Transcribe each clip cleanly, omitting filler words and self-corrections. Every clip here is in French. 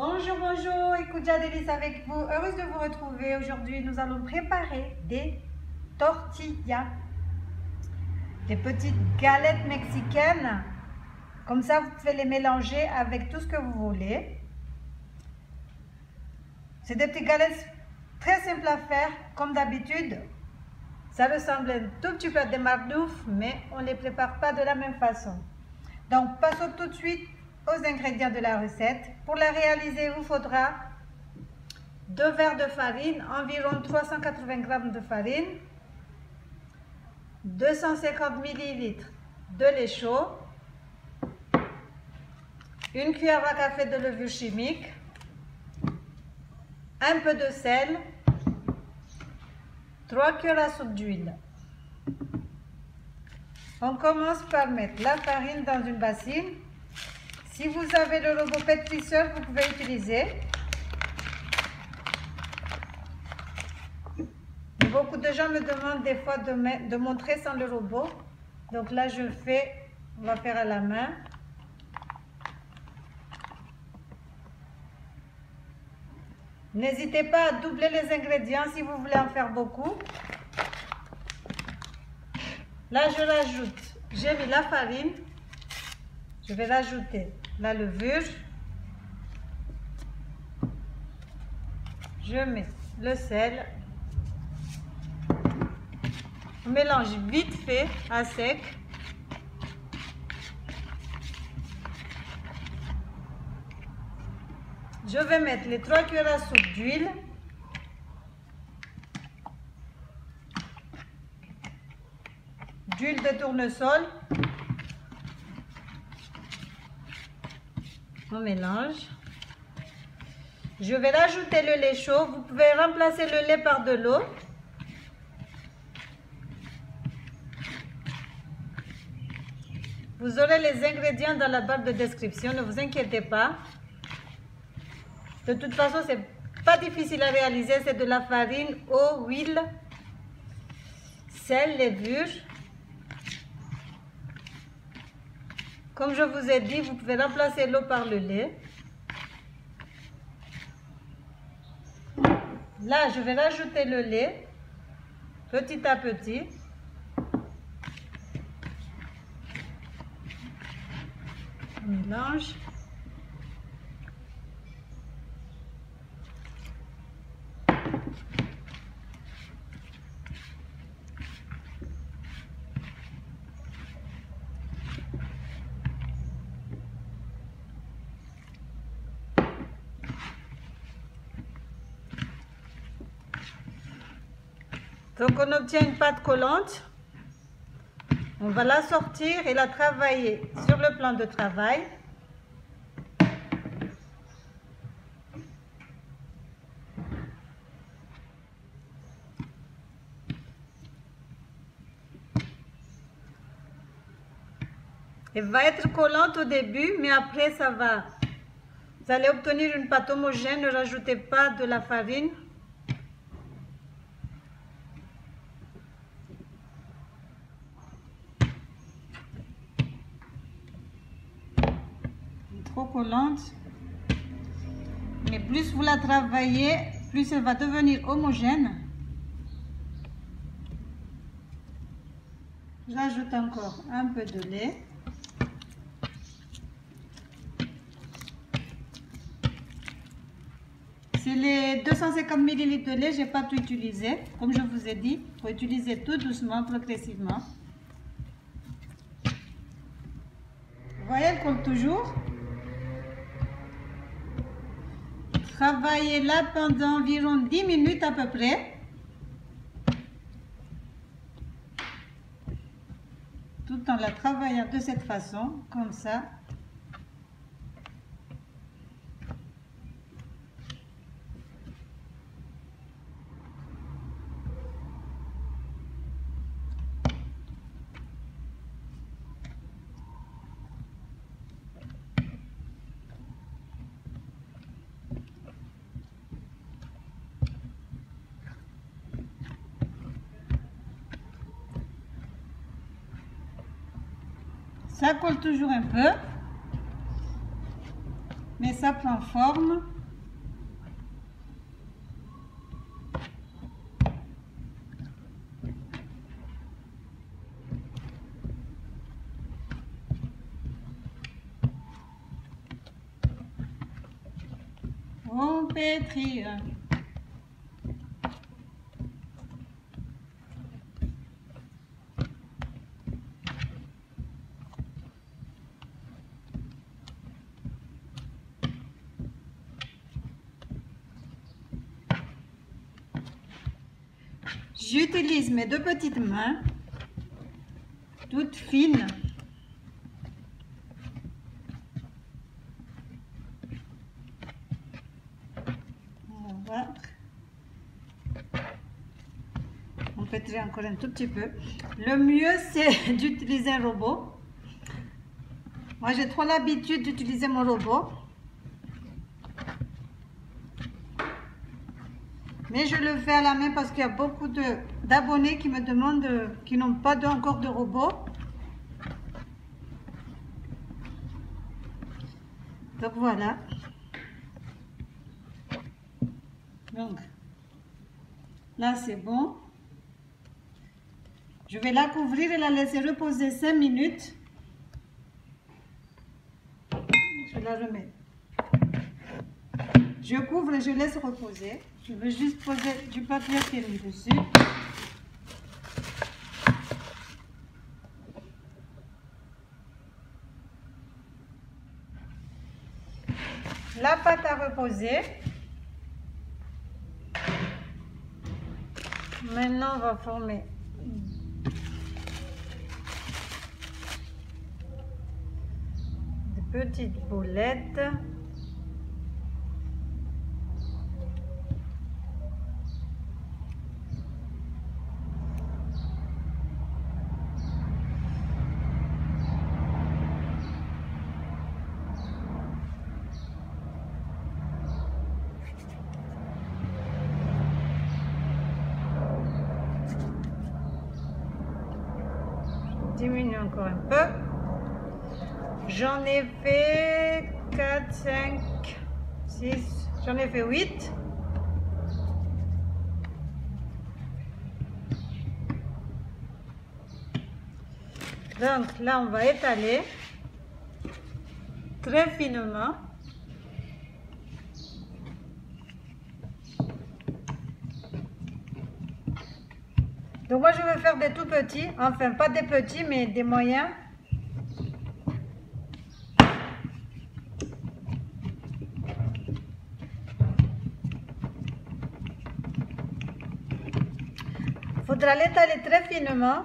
Bonjour, bonjour, Écoute Délices avec vous. Heureuse de vous retrouver. Aujourd'hui, nous allons préparer des tortillas, des petites galettes mexicaines. Comme ça, vous pouvez les mélanger avec tout ce que vous voulez. C'est des petites galettes très simples à faire, comme d'habitude. Ça ressemble un tout petit peu à des mardoufs, mais on ne les prépare pas de la même façon. Donc, passons tout de suite aux ingrédients de la recette. Pour la réaliser, il vous faudra 2 verres de farine, environ 380 g de farine, 250 ml de lait chaud, 1 cuillère à café de levure chimique, un peu de sel, 3 cuillères à soupe d'huile. On commence par mettre la farine dans une bassine. Si vous avez le robot pétrisseur, vous pouvez utiliser. Beaucoup de gens me demandent des fois de montrer sans le robot. Donc là, on va faire à la main. N'hésitez pas à doubler les ingrédients si vous voulez en faire beaucoup. Là, j'ai mis la farine. Je vais rajouter la levure. Je mets le sel. On mélange vite fait à sec. Je vais mettre les 3 cuillères à soupe d'huile. D'huile de tournesol. On mélange. Je vais rajouter le lait chaud. Vous pouvez remplacer le lait par de l'eau. Vous aurez les ingrédients dans la barre de description, ne vous inquiétez pas. De toute façon, c'est pas difficile à réaliser, c'est de la farine, eau, huile, sel, levure. Comme je vous ai dit, vous pouvez remplacer l'eau par le lait. Là, je vais rajouter le lait petit à petit. On mélange. Donc on obtient une pâte collante. On va la sortir et la travailler sur le plan de travail. Elle va être collante au début, mais après ça va. Vous allez obtenir une pâte homogène, ne rajoutez pas de la farine. Trop collante, mais plus vous la travaillez, plus elle va devenir homogène. J'ajoute encore un peu de lait. C'est les 250 ml de lait, j'ai pas tout utilisé. Comme je vous ai dit, il faut utiliser tout doucement, progressivement. Vous voyez, elle colle toujours. Travaillez là pendant environ 10 minutes à peu près. Tout en la travaillant de cette façon, comme ça. Ça colle toujours un peu. mais ça prend forme. On pétrit. J'utilise mes deux petites mains, toutes fines. On pétrit encore un tout petit peu. Le mieux, c'est d'utiliser un robot. Moi, j'ai trop l'habitude d'utiliser mon robot. Mais je le fais à la main parce qu'il y a beaucoup d'abonnés qui me demandent, qui n'ont pas encore de robot. Donc voilà. Donc là c'est bon. Je vais la couvrir et la laisser reposer 5 minutes. Je la remets. Je couvre et je laisse reposer. Je vais juste poser du papier film dessus. La pâte à reposer. Maintenant, on va former des petites boulettes. Diminue encore un peu. J'en ai fait 4, 5, 6, j'en ai fait 8. Donc là, on va étaler très finement. Donc moi je vais faire des tout petits, enfin pas des petits mais des moyens. Il faudra l'étaler très finement.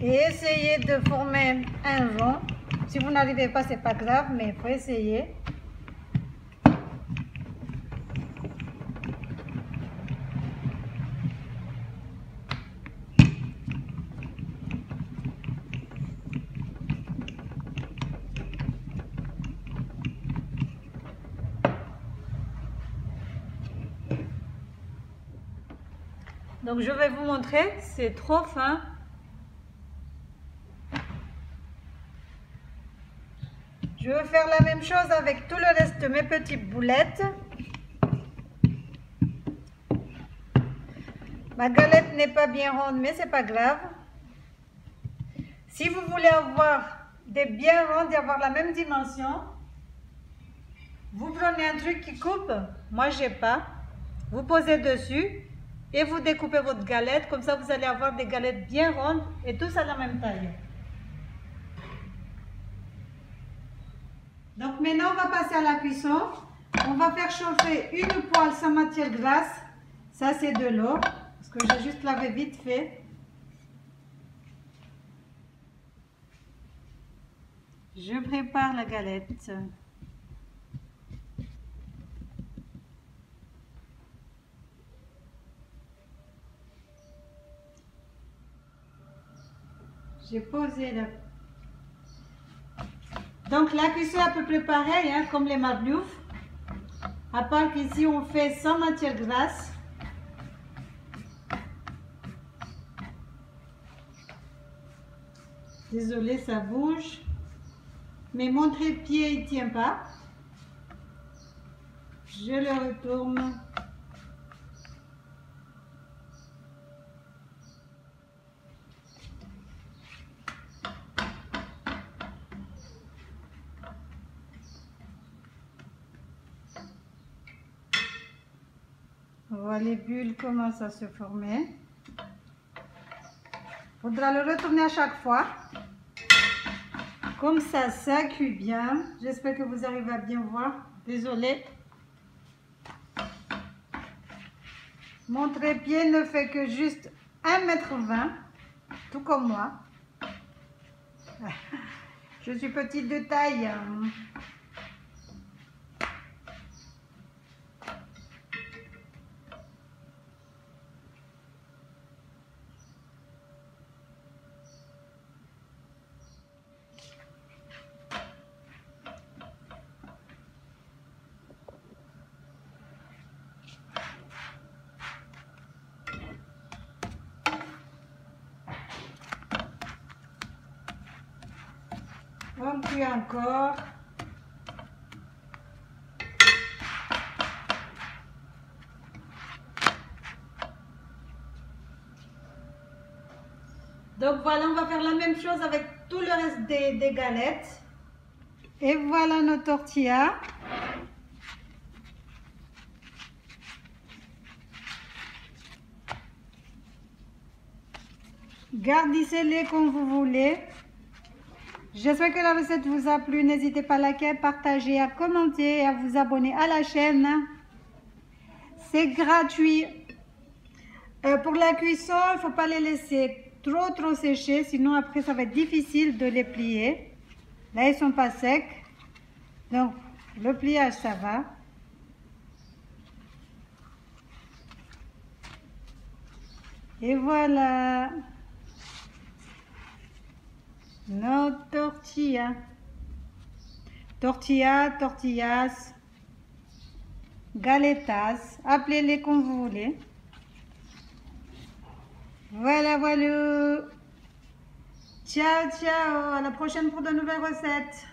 Et essayer de former un rond. Si vous n'arrivez pas, c'est pas grave, mais il faut essayer. Donc je vais vous montrer, c'est trop fin. Je vais faire la même chose avec tout le reste de mes petites boulettes. Ma galette n'est pas bien ronde, mais c'est pas grave. Si vous voulez avoir des bien rondes et avoir la même dimension, vous prenez un truc qui coupe. Moi, j'ai pas. Vous posez dessus et vous découpez votre galette. Comme ça, vous allez avoir des galettes bien rondes et tous à la même taille. Donc maintenant, on va passer à la cuisson. On va faire chauffer une poêle sans matière grasse. Ça, c'est de l'eau, parce que j'ai juste lavé vite fait. Je prépare la galette. J'ai posé la... Donc la cuisson est à peu près pareil, hein, comme les marloufs. À part qu'ici on fait sans matière grasse. Désolée, ça bouge. Mais mon trépied, il ne tient pas. Je le retourne. On voit les bulles commencent à se former. Il faudra le retourner à chaque fois. Comme ça cuit bien. J'espère que vous arrivez à bien voir. Désolée. Mon trépied ne fait que juste 1,20 m, tout comme moi. Je suis petite de taille. On cuit encore. Donc voilà, on va faire la même chose avec tout le reste des galettes. Et voilà nos tortillas. Garnissez-les comme vous voulez. J'espère que la recette vous a plu. N'hésitez pas à liker, partager, à commenter et à vous abonner à la chaîne. C'est gratuit. Pour la cuisson, il ne faut pas les laisser trop sécher, sinon après ça va être difficile de les plier. Là, ils ne sont pas secs. Donc, le pliage, ça va. Et voilà. Nos tortillas. Tortillas, galetas, appelez-les comme vous voulez. Voilà. Ciao, à la prochaine pour de nouvelles recettes.